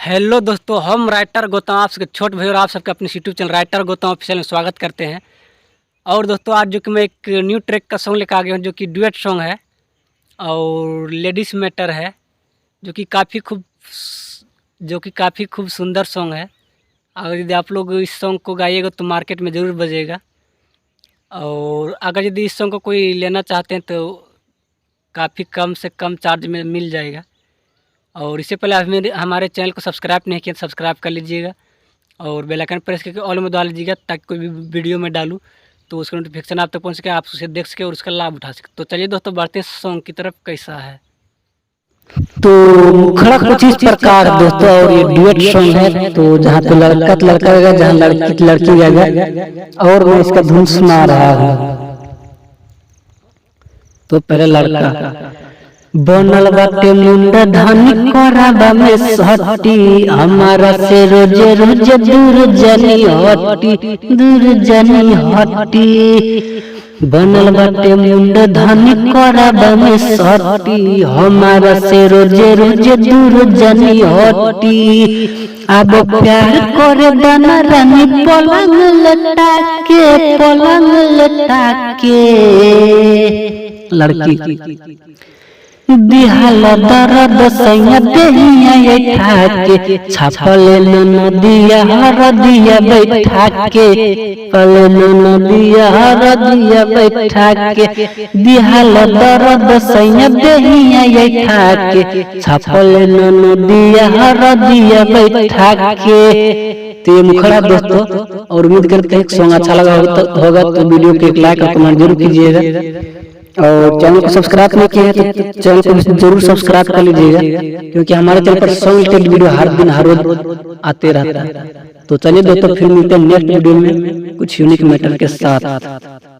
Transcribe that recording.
Hello दोस्तों, हम writer Gautam आप सबके छोट भाई और आप सबके अपने YouTube channel writer Gautam official में स्वागत करते हैं। और दोस्तों आज जो कि मैं एक न्यू ट्रैक का सॉन्ग लेकर आ गया हूँ जो कि डुएट सॉन्ग है और लेडीज़ मैटर है जो कि काफ़ी खूब सुंदर सॉन्ग है। अगर यदि आप लोग इस सॉन्ग को गाइएगा तो मार्केट में ज़रूर बजेगा। और अगर यदि इस सॉन्ग को कोई लेना चाहते हैं तो काफ़ी कम से कम चार्ज में मिल जाएगा। और इससे पहले आप हमारे चैनल को सब्सक्राइब नहीं किया तो सब्सक्राइब कर लीजिएगा और बेल आइकन प्रेस करके ऑल में डाल लीजिएगा ताकि कोई भी वीडियो में डालूँ तो उसका नोटिफिकेशन आप तक पहुँच सके, आप उसे देख सके और उसका लाभ उठा सके। तो चलिए दोस्तों बढ़ते हैं सॉन्ग की तरफ। कैसा है तो मुखड़ा कुछ इस प्रकार दोस्तों, और ये डुएट सॉन्ग है। तो जहाँ पे लड़का तो लड़का गाएगा, जहाँ लड़की तो लड़की गाएगा, और मैं इसका धुन सुना रहा हूँ। तो पहले लड़का बनल बाटे मुंडा धानी कराबा में सटी, हमारा से रोजे रोजे दूर जनी हटी। बनल बाटे मुंडा धानी कराबा में सटी, हमारा से रोजे रोजे दूर जनी हटी। अब प्यार करे दाना रानी पलंग लटा के लड़की दिहाल दर्द सैया देहिया ये ठाके, छापल नदिया हरदिया बैठा के, पल नदिया हरदिया बैठा के। दिहाल दर्द सैया देहिया ये ठाके, छापल नदिया हरदिया बैठा के। तो ये मुखड़ा दोस्तों, और उम्मीद करते हैं सॉन्ग अच्छा लगा होगा तो वीडियो को एक लाइक और कमेंट जरूर कीजिएगा। और चैनल को सब्सक्राइब नहीं किया है तो चैनल को जरूर सब्सक्राइब कर लीजिएगा, क्योंकि हमारे चैनल पर सॉन्ग रिलेटेड वीडियो हर दिन हर रोज आते रहता है। तो चलिए दोस्तों फिर मिलते हैं नेक्स्ट वीडियो में कुछ यूनिक मैटर के साथ।